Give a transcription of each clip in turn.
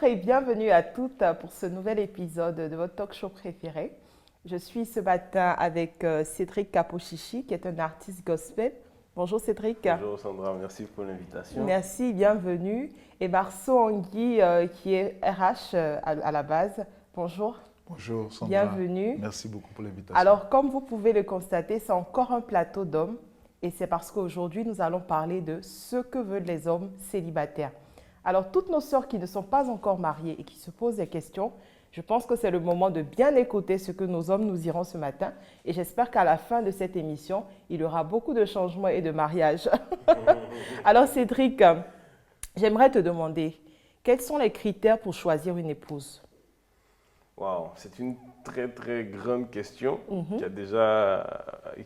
Bonjour et bienvenue à toutes pour ce nouvel épisode de votre talk show préféré. Je suis ce matin avec Cédric Kapochichi, qui est un artiste gospel. Bonjour Cédric. Bonjour Sandra, merci pour l'invitation. Merci, bienvenue. Et Marceau Angui, qui est RH à la base. Bonjour. Bonjour Sandra. Bienvenue. Merci beaucoup pour l'invitation. Alors, comme vous pouvez le constater, c'est encore un plateau d'hommes. Et c'est parce qu'aujourd'hui, nous allons parler de ce que veulent les hommes célibataires. Alors, toutes nos sœurs qui ne sont pas encore mariées et qui se posent des questions, je pense que c'est le moment de bien écouter ce que nos hommes nous diront ce matin. Et j'espère qu'à la fin de cette émission, il y aura beaucoup de changements et de mariages. Alors, Cédric, j'aimerais te demander, quels sont les critères pour choisir une épouse? Wow, c'est une très très grande question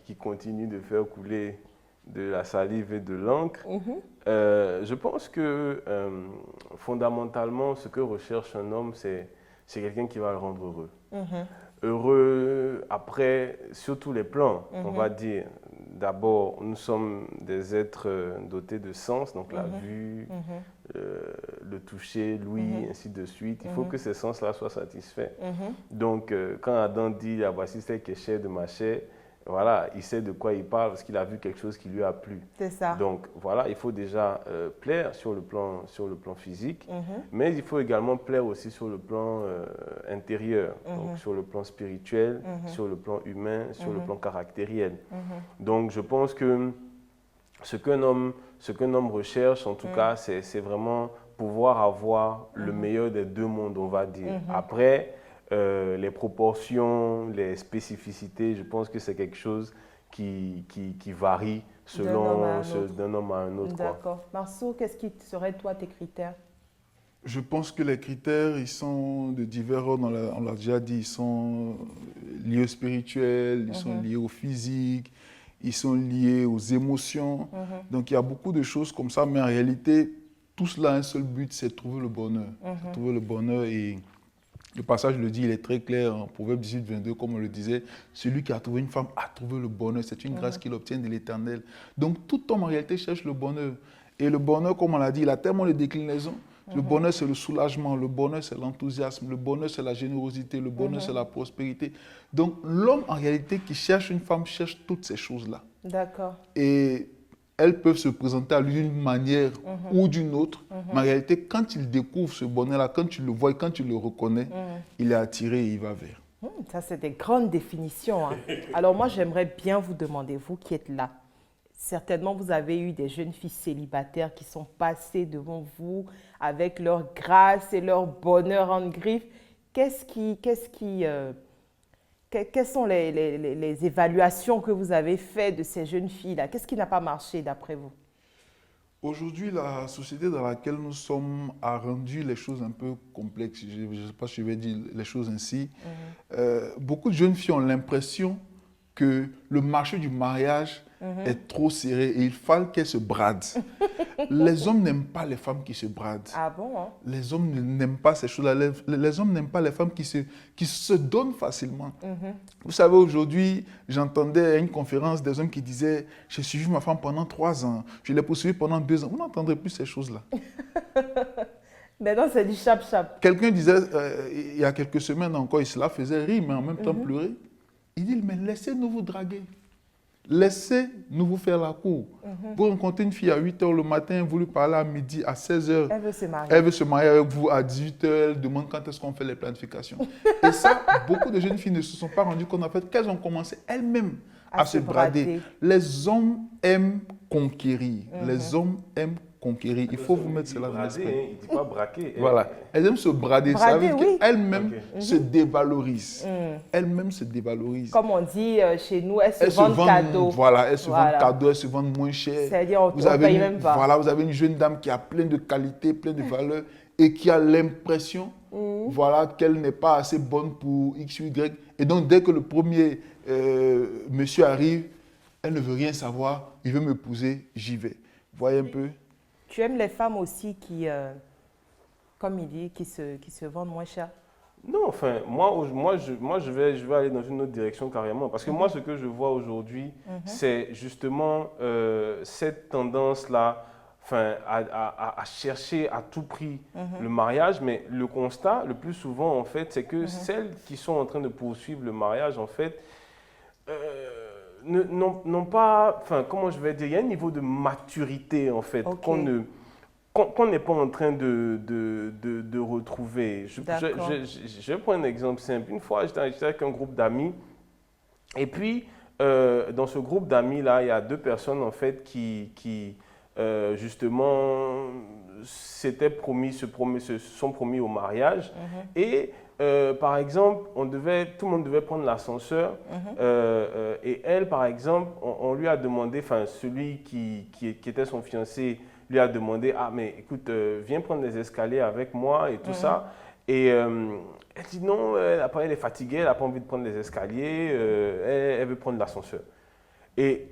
qui continue de faire couler de la salive et de l'encre. Je pense que fondamentalement, ce que recherche un homme, c'est quelqu'un qui va le rendre heureux. Heureux après, sur tous les plans, on va dire. D'abord, nous sommes des êtres dotés de sens, donc la vue, le toucher, l'ouïe, ainsi de suite. Il faut que ces sens-là soient satisfaits. Donc, quand Adam dit « voici celle qui est chère de ma chair », voilà, il sait de quoi il parle parce qu'il a vu quelque chose qui lui a plu. C'est ça. Donc, voilà, il faut déjà plaire sur le plan physique, mais il faut également plaire aussi sur le plan intérieur, donc sur le plan spirituel, sur le plan humain, sur le plan caractériel. Donc, je pense que ce qu'un homme recherche, en tout cas, c'est vraiment pouvoir avoir le meilleur des deux mondes, on va dire. Après, les proportions, les spécificités, je pense que c'est quelque chose qui varie selon d'un homme à un autre. D'accord. Marceau, qu'est-ce qui seraient, toi, tes critères? Je pense que les critères, ils sont de divers ordres, on l'a déjà dit, ils sont liés au spirituel, ils sont liés au physique, ils sont liés aux émotions. Donc il y a beaucoup de choses comme ça, mais en réalité, tout cela a un seul but, c'est trouver le bonheur. Trouver le bonheur et le passage le dit, il est très clair en Proverbe 18, 22, comme on le disait, celui qui a trouvé une femme a trouvé le bonheur. C'est une grâce qu'il obtient de l'Éternel. Donc tout homme en réalité cherche le bonheur. Et le bonheur, comme on l'a dit, il a tellement de déclinaisons. Le bonheur, c'est le soulagement, le bonheur, c'est l'enthousiasme, le bonheur, c'est la générosité, le bonheur, c'est la prospérité. Donc l'homme en réalité qui cherche une femme cherche toutes ces choses-là. D'accord. Et elles peuvent se présenter à lui d'une manière ou d'une autre. Mais en réalité, quand il découvre ce bonheur-là, quand tu le vois et quand tu le reconnais, il est attiré et il va vers. Ça, c'est des grandes définitions. Hein. Alors moi, j'aimerais bien vous demander, vous qui êtes là, certainement vous avez eu des jeunes filles célibataires qui sont passées devant vous avec leur grâce et leur bonheur en griffe. Quelles sont les évaluations que vous avez faites de ces jeunes filles-là? Qu'est-ce qui n'a pas marché d'après vous? Aujourd'hui, la société dans laquelle nous sommes a rendu les choses un peu complexes. Je ne sais pas si je vais dire les choses ainsi. Beaucoup de jeunes filles ont l'impression que le marché du mariage est trop serré et il faut qu'elles se bradent. Les hommes n'aiment pas les femmes qui se bradent. Ah bon, hein? Les hommes n'aiment pas ces choses-là. Les hommes n'aiment pas les femmes qui se donnent facilement. Vous savez, aujourd'hui, j'entendais à une conférence des hommes qui disaient « J'ai suivi ma femme pendant 3 ans, je l'ai poursuivie pendant 2 ans. » Vous n'entendrez plus ces choses-là. Maintenant, c'est du chap-chap. Quelqu'un disait, il y a quelques semaines encore, il se la faisait rire, mais en même temps pleurer. Il dit « Mais laissez-nous vous draguer. Laissez-nous vous faire la cour. Vous rencontrez une fille à 8 h le matin, vous lui parlez à midi, à 16 h. Elle veut se marier. Elle veut se marier avec vous à 18 h. Elle demande quand est-ce qu'on fait les planifications. Et ça, beaucoup de jeunes filles ne se sont pas rendues compte en fait qu'elles ont commencé elles-mêmes à se brader. Les hommes aiment conquérir. Les hommes aiment conquérir. Il faut vous mettre cela dans l'esprit. Il ne dit pas braquer. Voilà. Elles aiment se brader. Ça veut dire qu'elles-mêmes se dévalorisent. Elles-mêmes se dévalorisent. Comme on dit chez nous, elles se vendent cadeaux. Voilà, elles se vendent cadeaux, elles se vendent moins cher. C'est-à-dire on ne paye même pas. Voilà, vous avez une jeune dame qui a plein de qualités, plein de valeurs et qui a l'impression voilà, qu'elle n'est pas assez bonne pour X ou Y. Et donc, dès que le premier monsieur arrive, elle ne veut rien savoir, il veut m'épouser, j'y vais. Vous voyez un peu? Tu aimes les femmes aussi qui, comme il dit, qui se vendent moins cher? Non, enfin, moi je vais aller dans une autre direction carrément. Parce que moi, ce que je vois aujourd'hui, c'est justement cette tendance-là à chercher à tout prix le mariage, mais le constat, le plus souvent, en fait, c'est que celles qui sont en train de poursuivre le mariage, en fait, n'ont pas, comment je vais dire, il y a un niveau de maturité, en fait, qu'on n'est pas en train de retrouver. Je vais prendre un exemple simple. Une fois, j'étais avec un groupe d'amis, et puis, dans ce groupe d'amis-là, il y a deux personnes, en fait, qui justement, s'étaient promis, se sont promis au mariage. Et, par exemple, tout le monde devait prendre l'ascenseur. Et elle, par exemple, on lui a demandé, celui qui était son fiancé, lui a demandé, ah mais écoute, viens prendre les escaliers avec moi et tout ça. Et elle dit non, elle est fatiguée, elle n'a pas envie de prendre les escaliers, elle veut prendre l'ascenseur. Et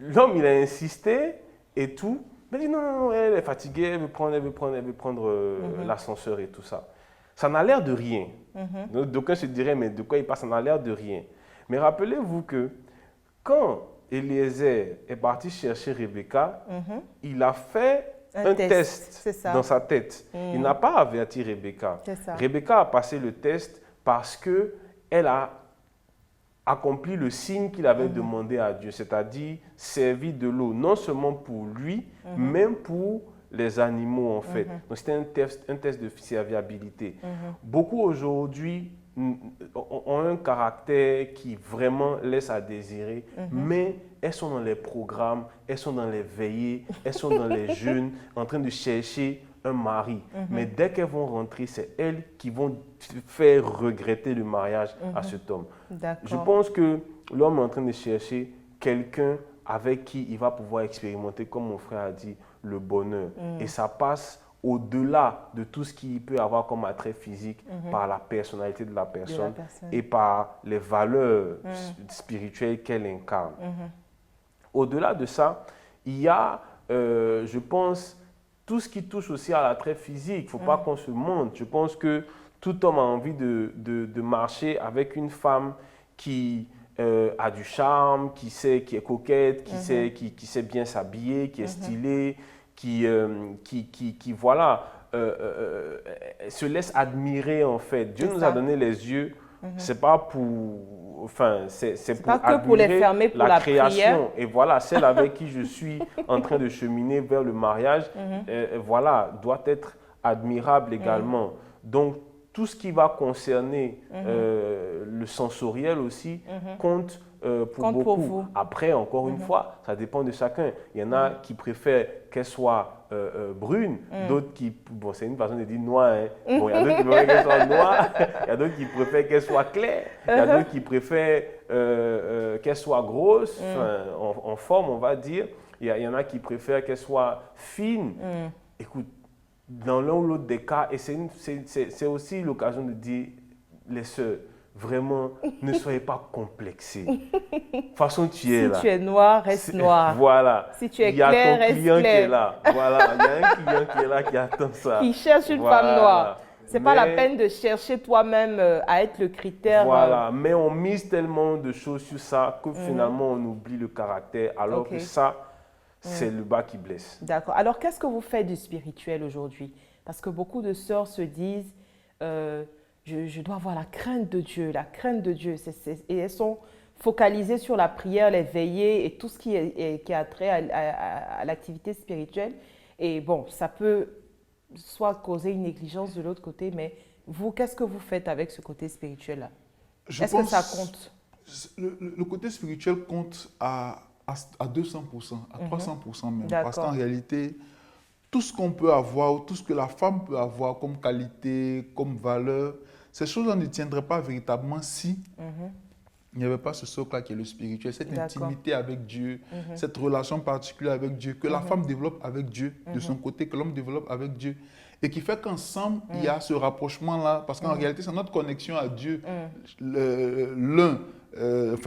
l'homme, il a insisté et tout, mais il dit non, non, elle est fatiguée, elle veut prendre l'ascenseur et tout ça. Ça n'a l'air de rien. D'aucuns se diraient, mais de quoi il passe? Ça n'a l'air de rien. Mais rappelez-vous que quand Eliezer est parti chercher Rebecca, il a fait un test dans sa tête. Il n'a pas averti Rebecca. Rebecca a passé le test parce qu'elle a accompli le signe qu'il avait demandé à Dieu, c'est-à-dire servir de l'eau, non seulement pour lui, même pour les animaux en fait. Donc c'était un test de serviabilité. Beaucoup aujourd'hui ont un caractère qui vraiment laisse à désirer, mais elles sont dans les programmes, elles sont dans les veillées, elles sont dans les jeûnes, en train de chercher un mari. Mais dès qu'elles vont rentrer, c'est elles qui vont faire regretter le mariage à cet homme. Je pense que l'homme est en train de chercher quelqu'un avec qui il va pouvoir expérimenter, comme mon frère a dit, le bonheur. Et ça passe au-delà de tout ce qu'il peut avoir comme attrait physique par la personnalité de la personne et par les valeurs spirituelles qu'elle incarne. Au-delà de ça, il y a, je pense, tout ce qui touche aussi à l'attrait physique. Il ne faut pas qu'on se monte. Je pense que tout homme a envie de marcher avec une femme qui a du charme, qui est coquette, qui sait bien s'habiller, qui est stylée, qui voilà, se laisse admirer en fait. Dieu nous a donné les yeux, c'est pas pour, c'est pour pas que pour les fermer pour la création. Prière. Et voilà, celle avec qui je suis en train de cheminer vers le mariage, voilà, doit être admirable également. Donc tout ce qui va concerner le sensoriel aussi compte pour beaucoup. Pour vous. Après, encore une fois, ça dépend de chacun. Il y en a qui préfèrent qu'elle soit brune, d'autres qui... Bon, c'est une façon de dire noire. Hein. Bon, il y a d'autres qui préfèrent qu'elle soit noire, il y a d'autres qui préfèrent qu'elle soit claire, il y a d'autres qui préfèrent qu'elle soit grosse, en forme, on va dire. Il y en a qui préfèrent qu'elle soit fine. Écoute, dans l'un ou l'autre des cas, et c'est aussi l'occasion de dire, les sœurs, vraiment, ne soyez pas complexés. De toute façon, tu es là. Si tu es noir, reste noir. Voilà. Si tu es clair, reste clair. Il y a ton client qui est là. Voilà, il y a un client qui est là qui attend ça. Qui cherche une femme noire. Ce n'est pas la peine de chercher toi-même à être le critère. Voilà, mais on mise tellement de choses sur ça que finalement, on oublie le caractère, alors que ça, c'est le bas qui blesse. D'accord. Alors, qu'est-ce que vous faites du spirituel aujourd'hui? Parce que beaucoup de sœurs se disent, je dois avoir la crainte de Dieu, la crainte de Dieu. Et elles sont focalisées sur la prière, les veillées et tout ce qui a trait à l'activité spirituelle. Et bon, ça peut soit causer une négligence de l'autre côté, mais vous, qu'est-ce que vous faites avec ce côté spirituel-là? Est-ce que ça compte? Le côté spirituel compte à 200%, à 300% même. Parce qu'en réalité, tout ce qu'on peut avoir, tout ce que la femme peut avoir comme qualité, comme valeur, ces choses-là ne tiendraient pas véritablement si il n'y avait pas ce socle-là qui est le spirituel, cette intimité avec Dieu, cette relation particulière avec Dieu, que la femme développe avec Dieu, de son côté, que l'homme développe avec Dieu. Et qui fait qu'ensemble, il y a ce rapprochement-là, parce qu'en réalité, c'est notre connexion à Dieu, l'un,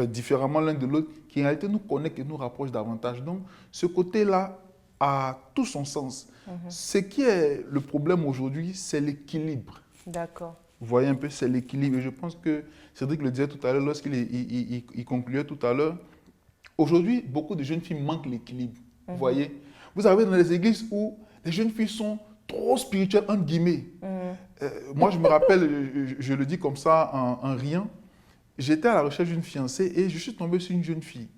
différemment l'un de l'autre, qui en réalité nous connecte et nous rapproche davantage. Donc, ce côté-là a tout son sens. Ce qui est le problème aujourd'hui, c'est l'équilibre. D'accord. Vous voyez un peu, c'est l'équilibre. Et je pense que Cédric le disait tout à l'heure, lorsqu'il concluait tout à l'heure, aujourd'hui, beaucoup de jeunes filles manquent l'équilibre. Vous voyez, Vous avez dans les églises où les jeunes filles sont trop spirituelles, entre guillemets. Moi, je me rappelle, je le dis comme ça en riant, j'étais à la recherche d'une fiancée et je suis tombé sur une jeune fille.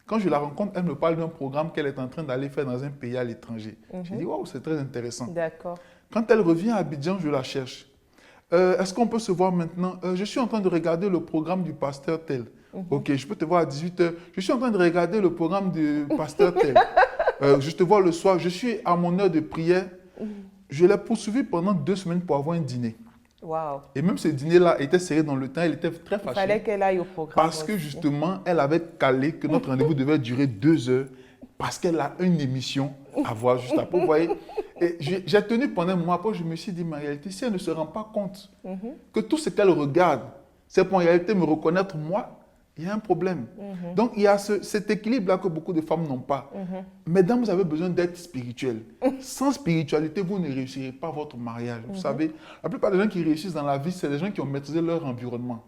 Quand je la rencontre, elle me parle d'un programme qu'elle est en train d'aller faire dans un pays à l'étranger. J'ai dit, waouh, c'est très intéressant. D'accord. Quand elle revient à Abidjan, je la cherche. Est-ce qu'on peut se voir maintenant? Je suis en train de regarder le programme du pasteur tel. Ok, je peux te voir à 18h. Je suis en train de regarder le programme du pasteur tel. Je te vois le soir. Je suis à mon heure de prière. Je l'ai poursuivi pendant 2 semaines pour avoir un dîner. Wow. Et même ce dîner-là était serré dans le temps. Elle était très fâchée. Il fallait qu'elle aille au programme. Parce que justement, elle avait calé que notre rendez-vous devait durer 2 heures. Parce qu'elle a une émission à voir juste après. Vous voyez? Et j'ai tenu pendant un mois. Après, je me suis dit, mais en réalité, si elle ne se rend pas compte que tout ce qu'elle regarde, c'est pour en réalité me reconnaître moi, il y a un problème. Donc, il y a cet équilibre-là que beaucoup de femmes n'ont pas. Mesdames, vous avez besoin d'être spirituelles. Sans spiritualité, vous ne réussirez pas votre mariage. Vous savez, la plupart des gens qui réussissent dans la vie, c'est des gens qui ont maîtrisé leur environnement.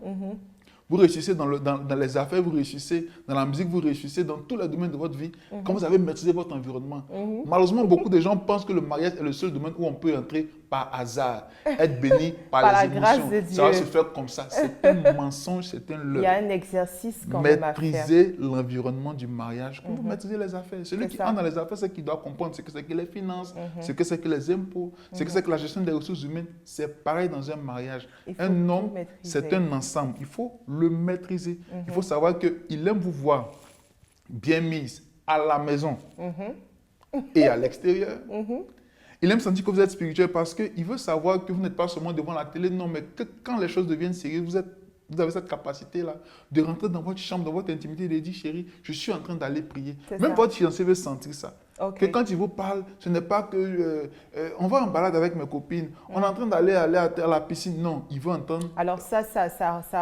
Vous réussissez dans les affaires, vous réussissez dans la musique, vous réussissez dans tous les domaines de votre vie quand vous avez maîtrisé votre environnement. Malheureusement, beaucoup de gens pensent que le mariage est le seul domaine où on peut entrer par hasard, être béni par les émotions. Grâce de Dieu. Ça va se faire comme ça. C'est un mensonge, c'est un leurre. Il y a un exercice quand même à faire. Maîtriser l'environnement du mariage, comme vous maîtrisez les affaires. Celui qui entre dans les affaires, c'est qu'il doit comprendre ce que c'est que les finances, ce que c'est que les impôts, ce que c'est que la gestion des ressources humaines. C'est pareil dans un mariage. Un homme, c'est un ensemble. Il faut le maîtriser. Il faut savoir qu'il aime vous voir bien mise à la maison et à l'extérieur. Il aime sentir que vous êtes spirituel parce qu'il veut savoir que vous n'êtes pas seulement devant la télé, non, mais que quand les choses deviennent sérieuses, vous avez cette capacité-là de rentrer dans votre chambre, dans votre intimité et de dire, chérie, je suis en train d'aller prier. Même votre fiancé veut sentir ça. Que quand il vous parle, ce n'est pas que on va en balade avec mes copines, on est en train d'aller à la piscine. Non, il veut entendre. Alors ça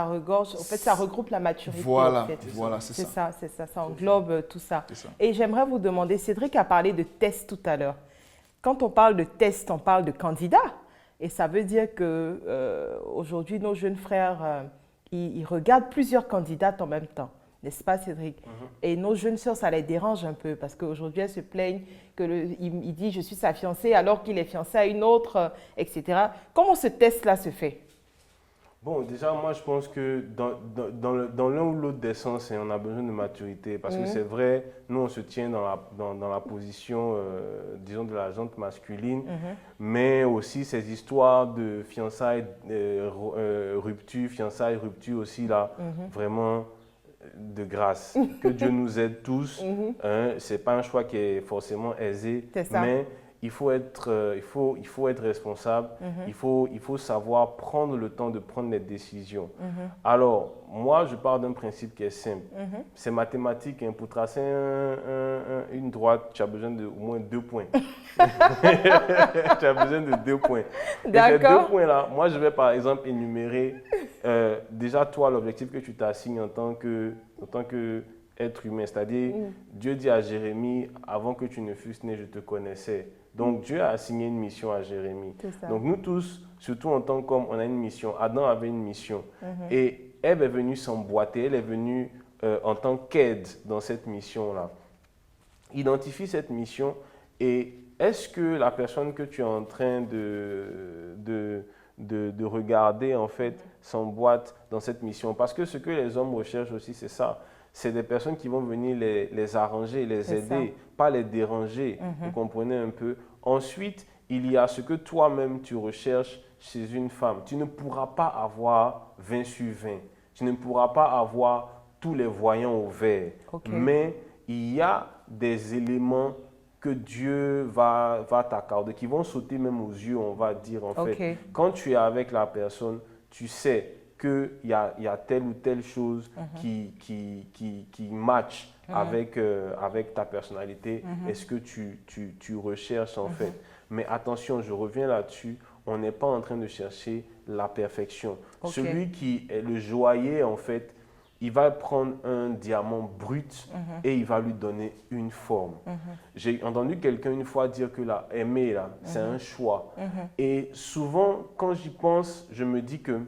regorge, en fait, ça regroupe la maturité. Voilà, en fait. voilà, c'est ça. C'est ça, ça englobe tout ça. Et j'aimerais vous demander, Cédric a parlé de test tout à l'heure. Quand on parle de test, on parle de candidat. Et ça veut dire qu'aujourd'hui, nos jeunes frères, ils regardent plusieurs candidates en même temps. N'est-ce pas, Cédric? Et nos jeunes sœurs, ça les dérange un peu parce qu'aujourd'hui, elles se plaignent qu'il dit « je suis sa fiancée » alors qu'il est fiancé à une autre, etc. Comment ce test-là se fait? Bon, déjà, moi, je pense que dans l'un ou l'autre des sens, on a besoin de maturité. Parce que c'est vrai, nous, on se tient dans la position, disons, de la jante masculine. Mais aussi, ces histoires de fiançailles, rupture aussi, là, vraiment de grâce. Que Dieu nous aide tous. Ce n'est pas un choix qui est forcément aisé. Mais il faut être responsable, il faut savoir prendre le temps de prendre les décisions. Alors, moi, je pars d'un principe qui est simple. C'est mathématique. Pour tracer une droite, tu as besoin d'au moins 2 points. Tu as besoin de 2 points. Et ces 2 points-là, moi, je vais par exemple énumérer déjà toi l'objectif que tu t'assignes en tant que être humain. C'est-à-dire, Dieu dit à Jérémie, avant que tu ne fusses né, je te connaissais. Donc, Dieu a assigné une mission à Jérémie. Donc, nous tous, surtout en tant qu'hommes, on a une mission. Adam avait une mission. Et Ève est venue s'emboîter. Elle est venue en tant qu'aide dans cette mission-là. Identifie cette mission et est-ce que la personne que tu es en train de regarder, en fait, s'emboîte dans cette mission? Parce que ce que les hommes recherchent aussi, c'est ça. C'est des personnes qui vont venir les arranger, les aider, pas les déranger. Vous comprenez un peu? Ensuite, il y a ce que toi-même tu recherches chez une femme. Tu ne pourras pas avoir 20 sur 20. Tu ne pourras pas avoir tous les voyants au vert. Mais il y a des éléments que Dieu va t'accorder, qui vont sauter même aux yeux, on va dire en fait. Quand tu es avec la personne, tu sais qu'il y a telle ou telle chose qui match avec ta personnalité et ce que tu recherches en fait. Mais attention, je reviens là-dessus, on n'est pas en train de chercher la perfection. Celui qui est le joaillier, en fait, il va prendre un diamant brut et il va lui donner une forme. J'ai entendu quelqu'un une fois dire que aimer, c'est un choix. Et souvent, quand j'y pense, je me dis que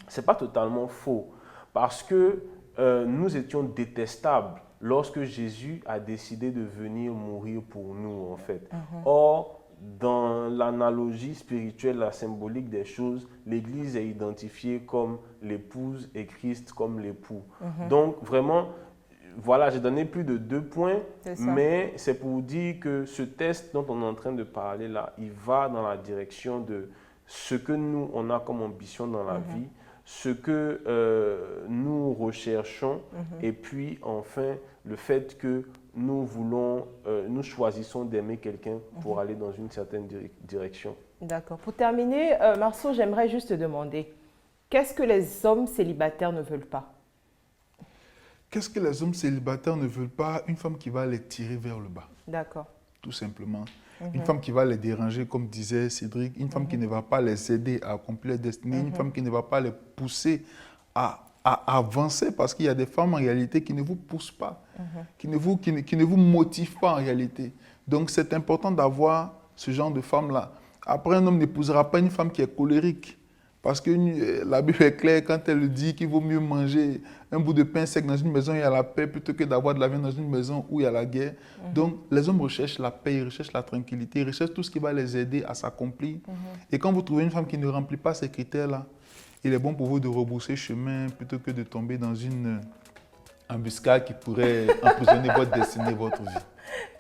ce n'est pas totalement faux. Parce que nous étions détestables lorsque Jésus a décidé de venir mourir pour nous, en fait. Or, dans l'analogie spirituelle, la symbolique des choses, l'Église est identifiée comme l'épouse et Christ comme l'époux. Donc, vraiment, voilà, j'ai donné plus de 2 points, mais c'est pour vous dire que ce test dont on est en train de parler là, il va dans la direction de ce que nous, on a comme ambition dans la vie, ce que nous recherchons, et puis enfin, le fait que nous voulons, nous choisissons d'aimer quelqu'un pour aller dans une certaine direction. D'accord. Pour terminer, Marceau, j'aimerais juste te demander, qu'est-ce que les hommes célibataires ne veulent pas? Qu'est-ce que les hommes célibataires ne veulent pas? Une femme qui va les tirer vers le bas. D'accord. Tout simplement. Une femme qui va les déranger, comme disait Cédric. Une femme qui ne va pas les aider à accomplir leur destinée. Une femme qui ne va pas les pousser à avancer. Parce qu'il y a des femmes en réalité qui ne vous poussent pas, qui ne vous motivent pas en réalité. Donc c'est important d'avoir ce genre de femme-là. Après, un homme n'épousera pas une femme qui est colérique. Parce que la Bible est claire quand elle dit qu'il vaut mieux manger un bout de pain sec dans une maison où il y a la paix plutôt que d'avoir de la viande dans une maison où il y a la guerre. Donc, les hommes recherchent la paix, ils recherchent la tranquillité, ils recherchent tout ce qui va les aider à s'accomplir. Et quand vous trouvez une femme qui ne remplit pas ces critères-là, il est bon pour vous de rebrousser chemin plutôt que de tomber dans une embuscade qui pourrait emprisonner votre destinée, votre vie.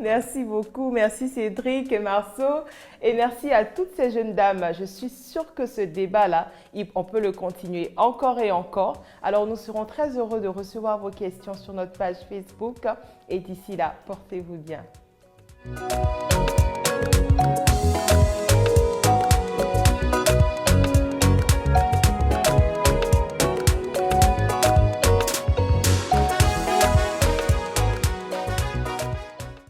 Merci beaucoup. Merci Cédric et Marceau. Et merci à toutes ces jeunes dames. Je suis sûre que ce débat-là, on peut le continuer encore et encore. Alors, nous serons très heureux de recevoir vos questions sur notre page Facebook. Et d'ici là, portez-vous bien.